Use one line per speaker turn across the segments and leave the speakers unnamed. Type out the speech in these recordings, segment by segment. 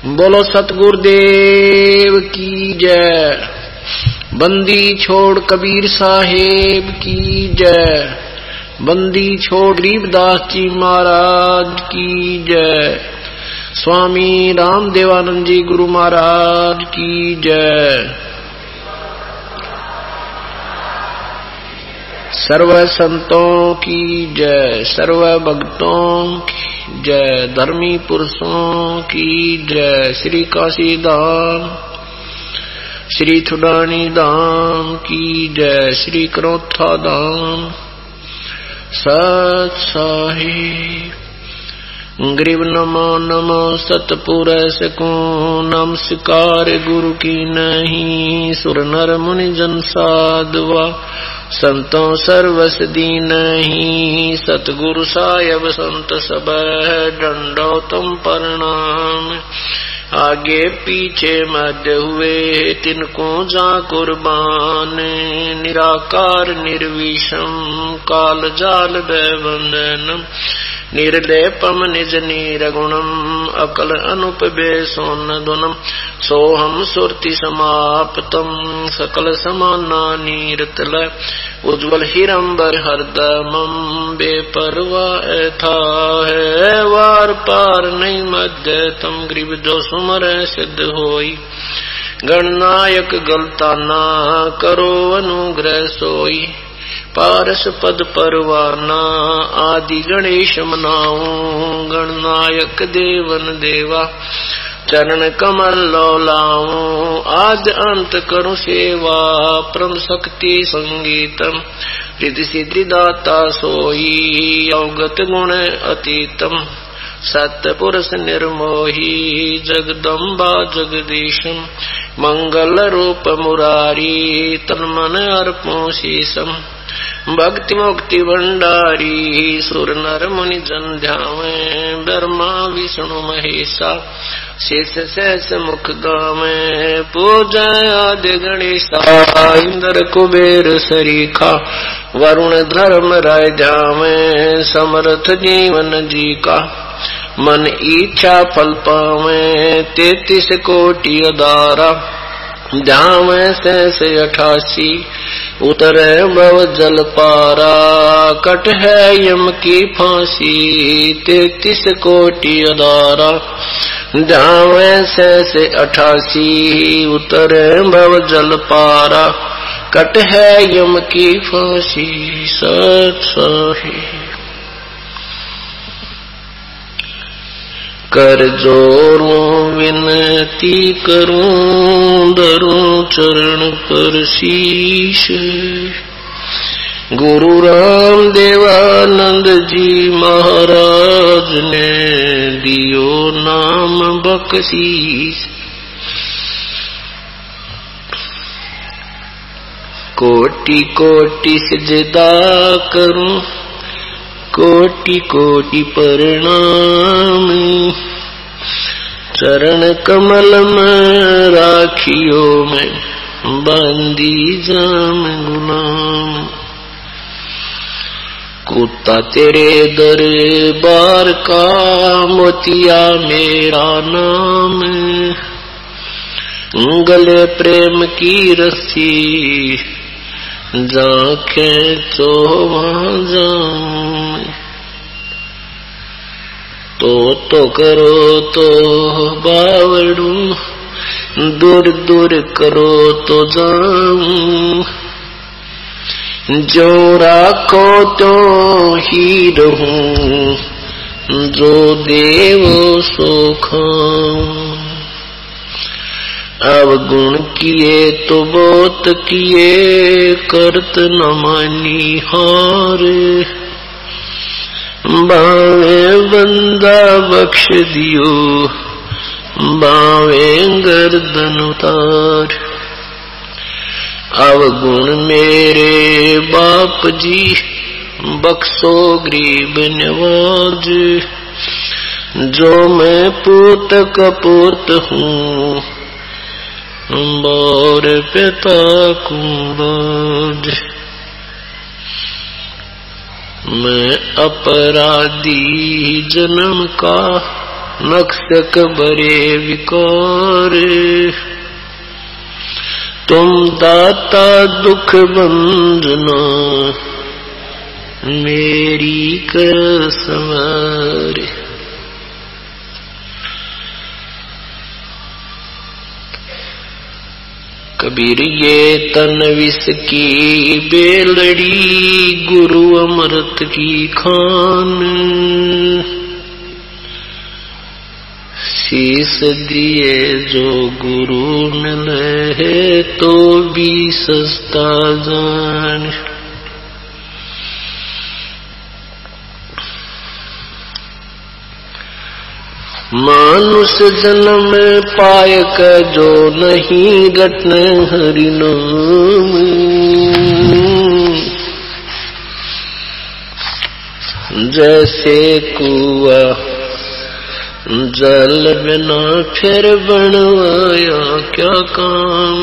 बोलो सतगुरुदेव की जय। बंदी छोड़ कबीर साहेब की जय। बंदी छोड़ गरीबदास जी महाराज की जय। स्वामी रामदेवानंद जी गुरु महाराज की जय। सर्व संतों की जय, सर्व भक्तों की जय, धर्मी पुरुषों की जय। श्री काशी धाम, श्री थुडानी धाम की जय, श्री करोथा धाम सत साहिब। गरीब नमो नमो सतपुरुष को नमस्कार गुरु की नहीं। सुर नर मुनि जन साधुआ संतों सर्वस दीन ही। सतगुरु साहेब संत सब डंडो तुम प्रणाम। आगे पीछे मध्य हुए तिनको जा कुर्बान। निराकार निर्विषम काल जाल बंधनम। निर्लेपम निज निर्गुणम अकल अनुपबे सोनधुनम। सोहम सुरति समाप्तम सकल समाना नीरतल। उज्ज्वल हिरंबर हरदमम बेपरवाह था है। वार पार नहीं मध्य तम गरीब जो सुमर सिद्ध होई। गणनायक गलता ना करो अनुग्रह सोई। पारस पद परवाना आदि गणेश मनाऊं। गणनायक देवन देवा चरण कमल लौलाऊं। आद्य अंत करूं सेवा परम शक्ति संगीतम। रिद्धि सिद्धि दाता सोई अवगत गुण अतीतम। सत्य पुरुष निर्मोही जगदम्बा जगदीशम। मंगल रूप मुरारी तन मन अर्पों शीसम। भक्ति मुक्ति भंडारी सुर नर मुनि जन ध्यावे। ब्रह्मा विष्णु महेशा शेष सहस मुख गावे। पूजा आदि गणेशा इंद्र कुबेर सरीखा। वरुण धर्म राय ध्यावे समर्थ जीवन जी का। मन इच्छा फल पावे 33 कोटि अदारा। ध्यावे सहस 88 उतरे भव जल पारा। कट है यम की फांसी 33 कोटि अदारा। ध्यावे सहस 88 उतरे भव जल पारा। कट है यम की फांसी सत साहिब। कर जोरूं विनती करूं धरूं चरण पर शीश। गुरु राम देवानंद जी महाराज ने दियो नाम बख्शीश। कोटि कोटि सिजदा करूं कोटि कोटि प्रणाम। चरण कमल में राखियो मैं बंदी जाम गुलाम। कुत्ता तेरे दरबार का मोतिया मेरा नाम। गले प्रेम की रस्सी जाके तो वहां जाऊं। तो करो तो बावड़ू दूर दूर करो तो जाऊं। जो राखो तो ही रहूं जो देवो सो खाऊं। अवगुण किए तो बहुत किए करत न मानी हार। बावे बंदा बख्श दियो बावे गर्दन उतार। अवगुण मेरे बाप जी बख्शो गरीब नवाज। जो मैं पूत कपूत हूँ मोर पिता कुंज। मैं अपराधी जन्म का नक्शक बरे विकार। तुम दाता दुख बंधना मेरी कर संवार। कबीर ये तन विष की बेलड़ी गुरु अमृत की खान। शीस दिए जो गुरु मिले तो भी सस्ता जान। मानुष जन्म पाय का जो नहीं रटन हरि नाम। जैसे कुआ जल बिना फिर बनवाया क्या काम।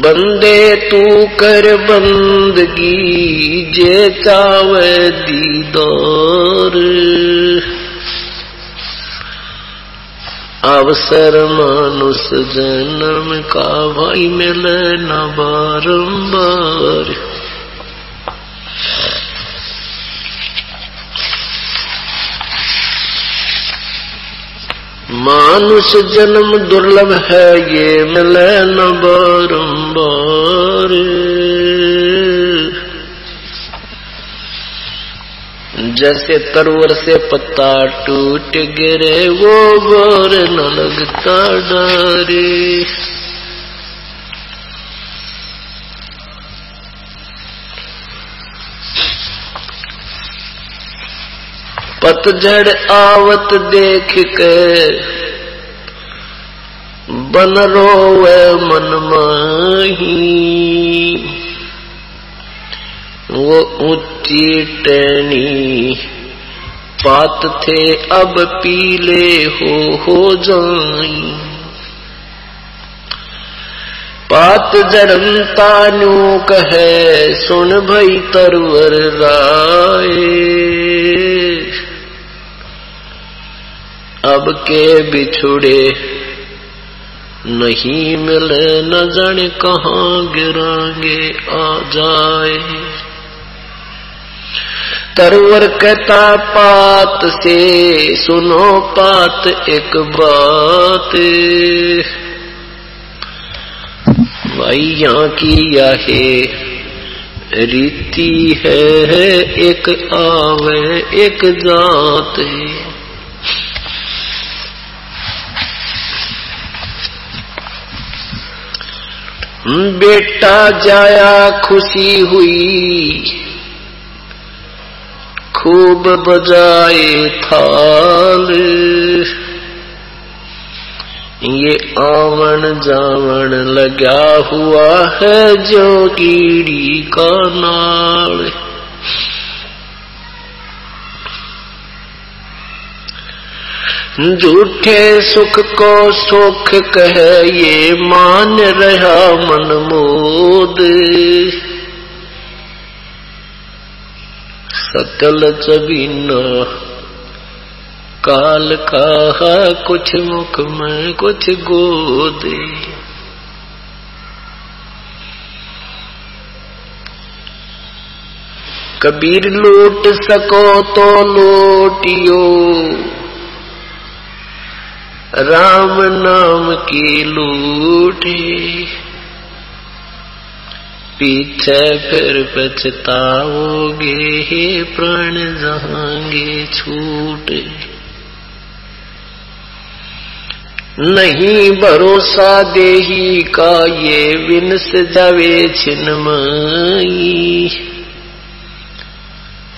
बंदे तू कर बंदगी जे चावे दीदार। अवसर मानुष जन्म का भाई मिले न बारंबार। मानुष जन्म दुर्लभ है ये मिले न बारंबार। जैसे तरवर से पत्ता टूट गिरे वो बार न लगता डारे। पतझड़ आवत देख के बन रोवे मन माही। वो ऊंची टहनी पात थे अब पीले हो जाई। पात जड़ता न्यू कहे सुन भई तरवर राय। अब के बिछुड़े नहीं मिले न जाने कहाँ गिरांगे आ जाए। तरवर कहता पात से सुनो पात एक बात। भाई यहाँ की यह रीति है एक आवे एक जात। बेटा जाया खुशी हुई खूब बजाए थाल। ये आवन जावन लगा हुआ है जो कीड़ी का नाल। झूठे सुख को सुख कहे ये मान रहा मन मोद। सकल चबीना काल कहा कुछ मुख में कुछ गोद। कबीर लूट सको तो लूटियो राम नाम की लूटे। पीछे फिर पछताओगे हे प्राण जहांगे छूटे। नहीं भरोसा देही का ये विनस जावे छिन्मयी।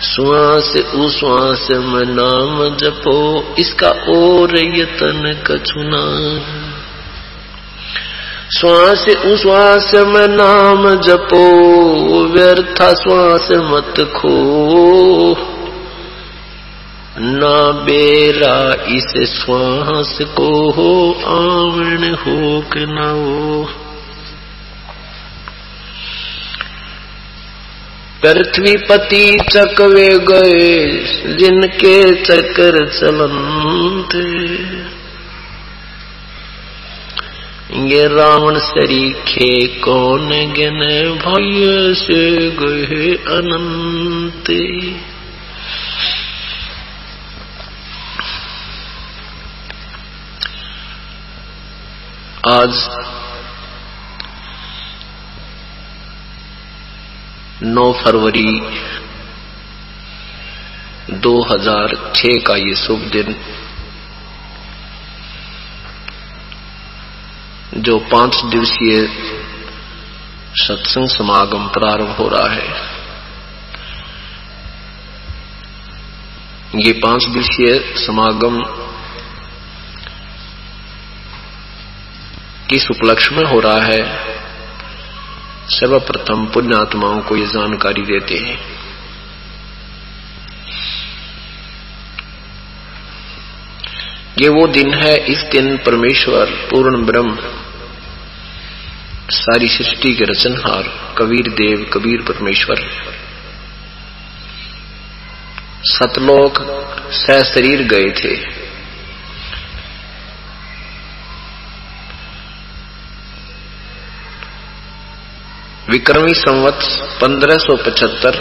श्वास उश्वास में नाम जपो इसका और यतन कछुना। श्वास उश्वास में नाम जपो व्यर्था श्वास मत खो। ना बेरा इस श्वास को हो आवण हो कि न हो। पृथ्वी पति चकवे गए जिनके चक्कर चलंत। ये रावण सरीखे कौन गिन भय से गए अनंत। आज 9 फरवरी 2006 का ये शुभ दिन, जो 5 दिवसीय सत्संग समागम प्रारंभ हो रहा है। ये 5 दिवसीय समागम किस उपलक्ष्य में हो रहा है, सर्वप्रथम पुण्यात्माओं को ये जानकारी देते हैं। ये वो दिन है, इस दिन परमेश्वर पूर्ण ब्रह्म, सारी सृष्टि के रचनहार कबीर देव कबीर परमेश्वर सतलोक सशरीर गए थे। विक्रमी संवत 1575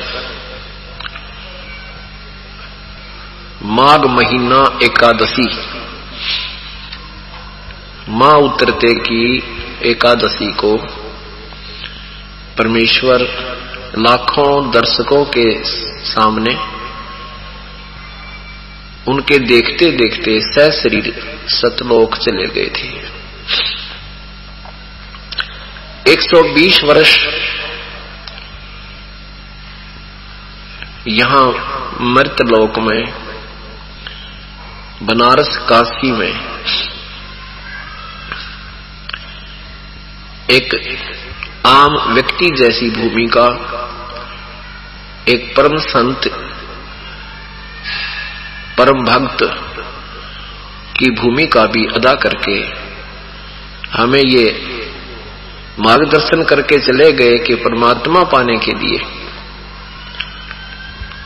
माघ महीना एकादशी, मां उतरते की एकादशी को परमेश्वर लाखों दर्शकों के सामने उनके देखते देखते सशरीर सतलोक चले गए थे। 120 वर्ष यहां मर्तलोक में, बनारस काशी में एक आम व्यक्ति जैसी भूमिका एक परम संत परम भक्त की भूमिका भी अदा करके हमें ये मार्गदर्शन करके चले गए कि परमात्मा पाने के लिए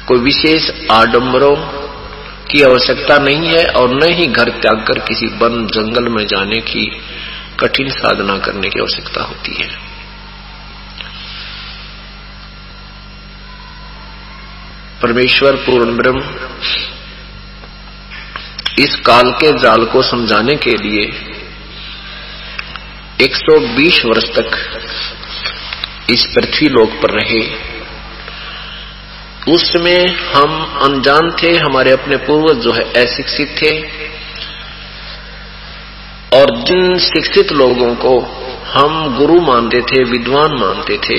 कोई विशेष आडंबरों की आवश्यकता नहीं है और न ही घर त्याग कर किसी वन जंगल में जाने की कठिन साधना करने की आवश्यकता होती है। परमेश्वर पूर्ण ब्रह्म इस काल के जाल को समझाने के लिए 120 वर्ष तक इस पृथ्वी लोक पर रहे। उस समय हम अनजान थे, हमारे अपने पूर्वज जो है अशिक्षित थे, और जिन शिक्षित लोगों को हम गुरु मानते थे, विद्वान मानते थे,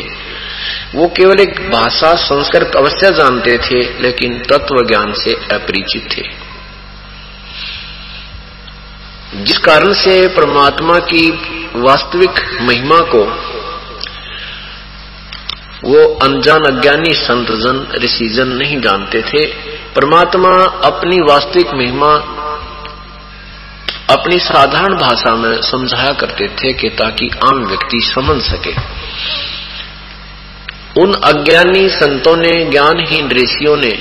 वो केवल एक भाषा संस्कृत अवश्य जानते थे, लेकिन तत्व ज्ञान से अपरिचित थे। जिस कारण से परमात्मा की वास्तविक महिमा को वो अनजान अज्ञानी संतजन ऋषिजन नहीं जानते थे। परमात्मा अपनी वास्तविक महिमा अपनी साधारण भाषा में समझाया करते थे कि ताकि आम व्यक्ति समझ सके। उन अज्ञानी संतों ने, ज्ञानहीन ऋषियों ने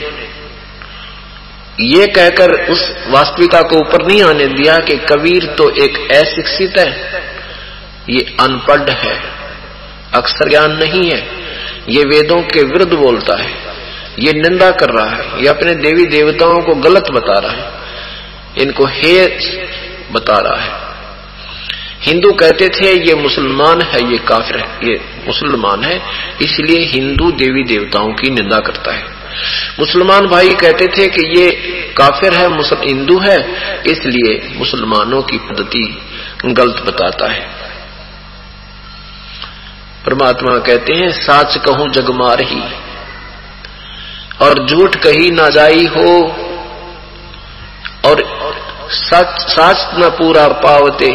ये कहकर उस वास्तविकता को ऊपर नहीं आने दिया कि कबीर तो एक अशिक्षित है, ये अनपढ़ है, अक्षर ज्ञान नहीं है, ये वेदों के विरुद्ध बोलता है, ये निंदा कर रहा है, ये अपने देवी देवताओं को गलत बता रहा है, इनको हे बता रहा है। हिंदू कहते थे ये मुसलमान है, ये काफिर है, ये मुसलमान है, इसलिए हिंदू देवी देवताओं की निंदा करता है। मुसलमान भाई कहते थे कि ये काफिर है, हिंदू है, इसलिए मुसलमानों की पद्धति गलत बताता है। परमात्मा कहते हैं साच कहूं जग मारही और झूठ कही ना जाई हो, और साच न पूरा पावते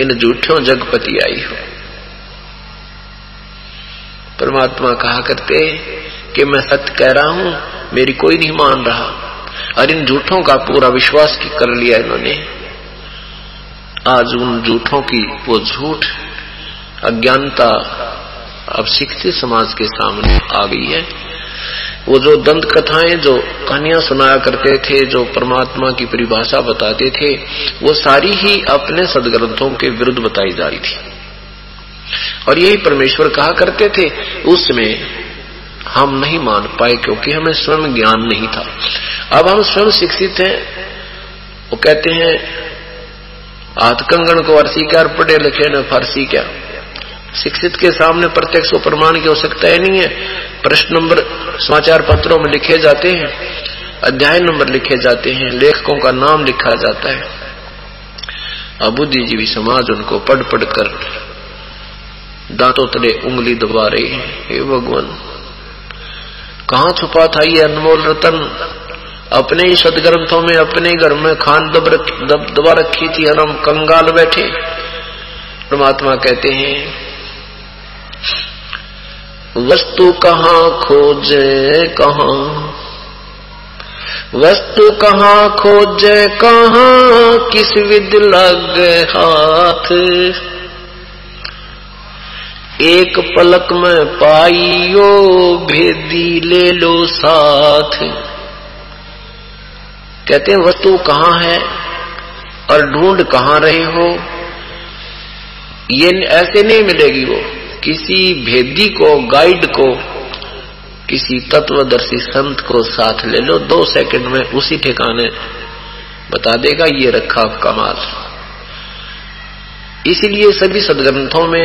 इन झूठों जगपति आई हो। परमात्मा कहा करते कि मैं सत्य कह रहा हूं, मेरी कोई नहीं मान रहा, और इन झूठों का पूरा विश्वास कर लिया इन्होंने। आज उन झूठों की वो झूठ, अज्ञानता, अब शिक्षित समाज के सामने आ गई है। वो जो दंत कथाएं, जो कहानियां सुनाया करते थे, जो परमात्मा की परिभाषा बताते थे, वो सारी ही अपने सदग्रंथों के विरुद्ध बताई जा रही थी। और यही परमेश्वर कहा करते थे। उसमें हम नहीं मान पाए क्योंकि हमें स्वयं ज्ञान नहीं था। अब हम स्वयं शिक्षित हैं। वो कहते हैं हाथ कंगन को अरसी क्या, पढ़े लिखे न फारसी क्या। शिक्षित के सामने प्रत्यक्ष प्रमाण की आवश्यकता ही नहीं है। प्रश्न नंबर समाचार पत्रों में लिखे जाते हैं, अध्याय नंबर लिखे जाते हैं, लेखकों का नाम लिखा जाता है। अब बुद्धिजीवी समाज उनको पढ़ पढ़ कर दांतों तले उंगली दबा रही है। हे भगवान, कहाँ छुपा था ये अनमोल रतन? अपने ही सदग्रंथों में, अपने घर में खान दबा रखी थी और हम कंगाल बैठे। परमात्मा कहते हैं वस्तु कहाँ खोजे कहाँ, वस्तु कहाँ खोजे कहाँ, किस विद लग हाथ। एक पलक में पाइयो, भेदी ले लो साथ। कहते हैं वस्तु कहाँ है और ढूंढ कहाँ रहे हो, ये ऐसे नहीं मिलेगी। वो किसी भेदी को, गाइड को, किसी तत्वदर्शी संत को साथ ले लो, 2 सेकंड में उसी ठिकाने बता देगा ये रखा आपका माल। इसीलिए सभी सदग्रंथों में,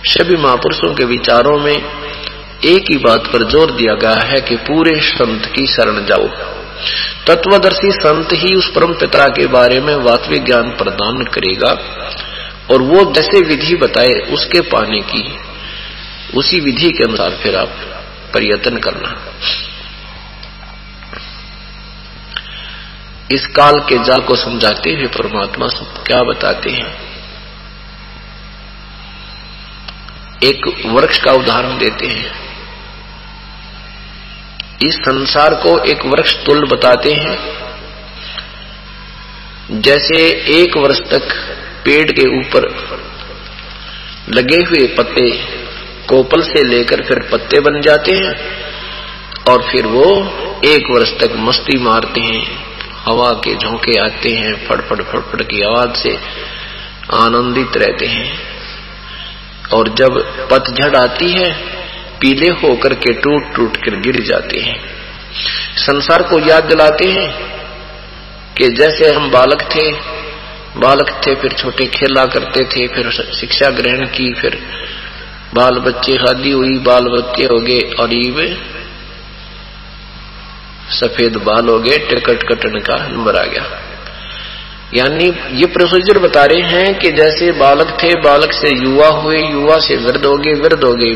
सभी महापुरुषों के विचारों में एक ही बात पर जोर दिया गया है कि पूरे संत की शरण जाओ। तत्वदर्शी संत ही उस परम पिता के बारे में वास्तविक ज्ञान प्रदान करेगा और वो जैसे विधि बताए उसके पाने की, उसी विधि के अनुसार फिर आप प्रयत्न करना। इस काल के जाल को समझाते हुए परमात्मा क्या बताते हैं? एक वृक्ष का उदाहरण देते हैं। इस संसार को एक वृक्ष तुल्य बताते हैं। जैसे 1 वर्ष तक पेड़ के ऊपर लगे हुए पत्ते कोपल से लेकर फिर पत्ते बन जाते हैं और फिर वो 1 वर्ष तक मस्ती मारते हैं, हवा के झोंके आते हैं, फड़फड़ फड़फड़ की आवाज से आनंदित रहते हैं। और जब पतझड़ आती है पीले होकर के टूट टूट कर गिर जाते हैं। संसार को याद दिलाते हैं कि जैसे हम बालक थे, फिर छोटे खेला करते थे, फिर शिक्षा ग्रहण की, फिर बाल बच्चे शादी हुई, बाल बच्चे हो गए और ये सफेद बाल हो गए, टिकट कटने का नंबर आ गया। यानी ये प्रोसीजर बता रहे हैं कि जैसे बालक थे, बालक से युवा हुए, युवा से वृद्ध हो गए, वृद्ध हो गए,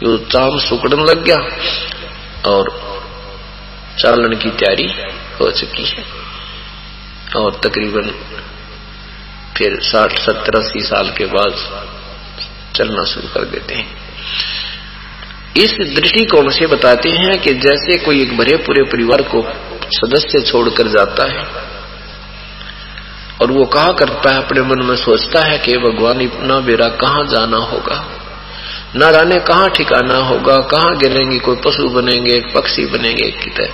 यो चाम सुकड़न लग गया और चालन की तैयारी हो चुकी है और तकरीबन फिर 60, 70, 80 साल के बाद चलना शुरू कर देते हैं। इस दृष्टिकोण से बताते हैं कि जैसे कोई एक भरे पूरे परिवार को सदस्य छोड़कर जाता है और वो कहा करता है, अपने मन में सोचता है कि भगवान इतना बेरा कहाँ जाना होगा, न जाने कहाँ ठिकाना होगा, कहाँ गिरेंगे, कोई पशु बनेंगे, पक्षी बनेंगे, कितने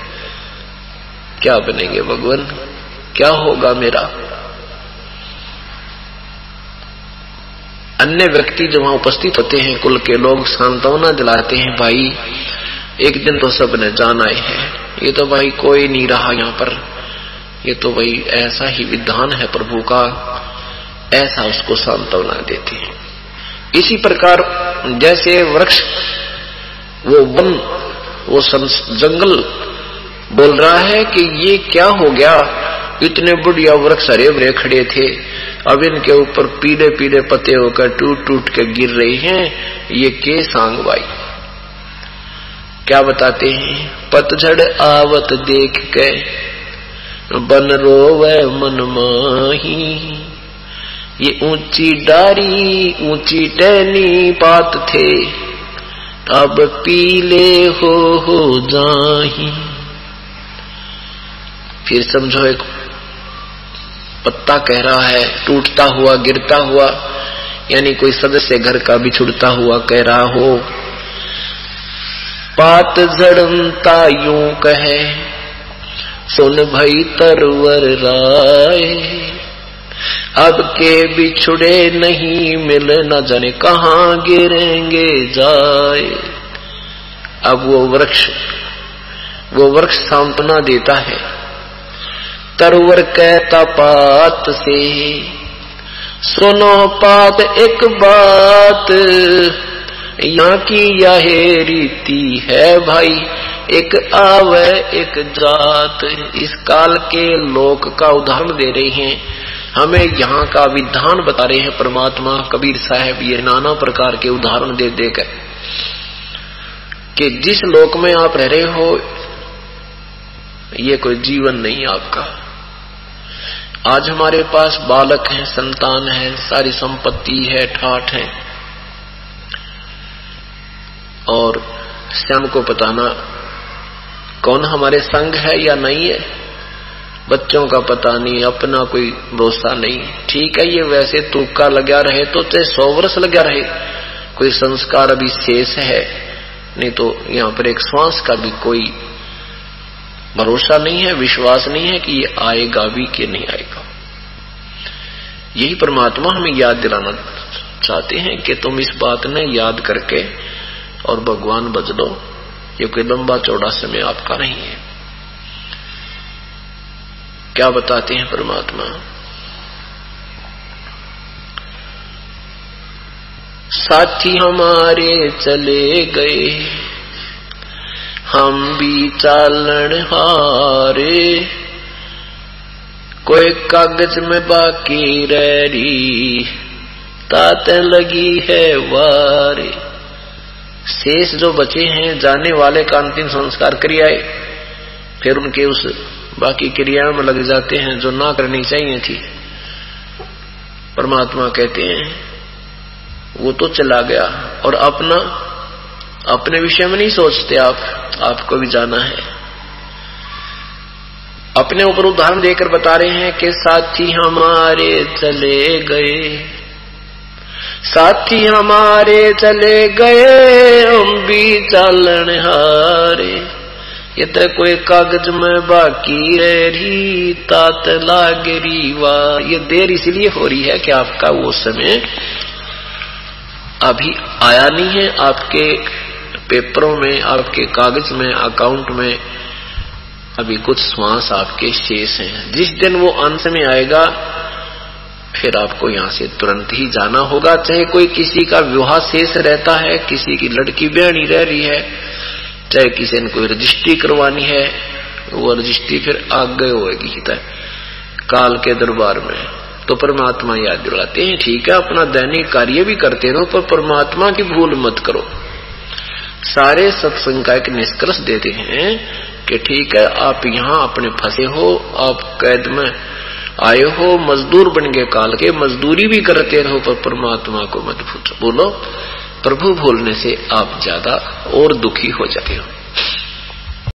क्या बनेंगे भगवान, क्या होगा मेरा। अन्य व्यक्ति जो वहां उपस्थित होते हैं, कुल के लोग सांत्वना दिलाते हैं, भाई एक दिन तो सब ने जाना है, ये तो भाई कोई नहीं रहा यहाँ पर, ये तो भाई ऐसा ही विधान है प्रभु का, ऐसा उसको सांत्वना देते हैं। इसी प्रकार जैसे वृक्ष, वो वन, वो जंगल बोल रहा है कि ये क्या हो गया, इतने बढ़िया वृक्ष हरे भरे खड़े थे, अब इनके ऊपर पीले पीले पत्ते होकर टूट टूट के गिर रही हैं, ये के सांग भाई। क्या बताते हैं? पतझड़ आवत देख के बन रोवे मन माही, ये ऊंची डारी ऊंची टहनी पात थे, अब पीले हो जाही। फिर समझो एक पत्ता कह रहा है टूटता हुआ, गिरता हुआ, यानी कोई सदस्य घर का बिछुड़ता हुआ कह रहा हो, पात झड़ता यूं कहे सुन भई तरवर राय, अब के बिछुड़े नहीं मिल न जाने कहां गिरेंगे जाए। अब वो वृक्ष सांत्वना देता है। तरवर कहता पात से, सुनो पात एक बात, यहाँ की यह रीति है भाई, एक आवे एक जात। इस काल के लोक का उदाहरण दे रहे हैं, हमें यहाँ का विधान बता रहे हैं परमात्मा कबीर साहब। ये नाना प्रकार के उदाहरण दे देकर कि जिस लोक में आप रह रहे हो ये कोई जीवन नहीं आपका। आज हमारे पास बालक हैं, संतान है, सारी संपत्ति है, ठाठ है, और श्याम को पताना कौन हमारे संग है या नहीं है, बच्चों का पता नहीं, अपना कोई भरोसा नहीं। ठीक है, ये वैसे तुक्का लगा रहे तो चाहे 100 वर्ष लगा रहे, कोई संस्कार अभी शेष है, नहीं तो यहाँ पर एक श्वास का भी कोई भरोसा नहीं है, विश्वास नहीं है कि ये आएगा भी कि नहीं आएगा। यही परमात्मा हमें याद दिलाना चाहते हैं कि तुम इस बात ने याद करके और भगवान बच लो, ये कोई लंबा चौड़ा समय आपका नहीं है। क्या बताते हैं परमात्मा, साथी हमारे चले गए हम भी चालन हारे, कोई कागज में बाकी रही ताते लगी है वारे। शेष जो बचे हैं जाने वाले का अंतिम संस्कार क्रियाए, फिर उनके उस बाकी क्रियाओं में लग जाते हैं जो ना करनी चाहिए थी। परमात्मा कहते हैं वो तो चला गया, और अपने विषय में नहीं सोचते आपको भी जाना है। अपने ऊपर उदाहरण देकर बता रहे हैं कि साथी हमारे चले गए, साथी हमारे चले गए हम भी चालन हारे, ये तो कोई कागज में बाकी रही तात लागरी वाह। ये देर इसलिए हो रही है कि आपका वो समय अभी आया नहीं है, आपके पेपरों में, आपके कागज में, अकाउंट में अभी कुछ श्वास आपके शेष हैं। जिस दिन वो अंत में आएगा फिर आपको यहाँ से तुरंत ही जाना होगा। चाहे कोई किसी का विवाह शेष रहता है, किसी की लड़की ब्याहनी रह रही है, चाहे किसी ने कोई रजिस्ट्री करवानी है, वो रजिस्ट्री फिर आगे होगी काल के दरबार में। तो परमात्मा याद दिलाते हैं, ठीक है अपना दैनिक कार्य भी करते रहो पर परमात्मा की भूल मत करो। सारे सत्संग का एक निष्कर्ष देते हैं कि ठीक है आप यहाँ अपने फंसे हो, आप कैद में आए हो, मजदूर बन गए काल के, मजदूरी भी करते रहो पर परमात्मा को मत भूलो। प्रभु भूलने से आप ज्यादा और दुखी हो जाते हो।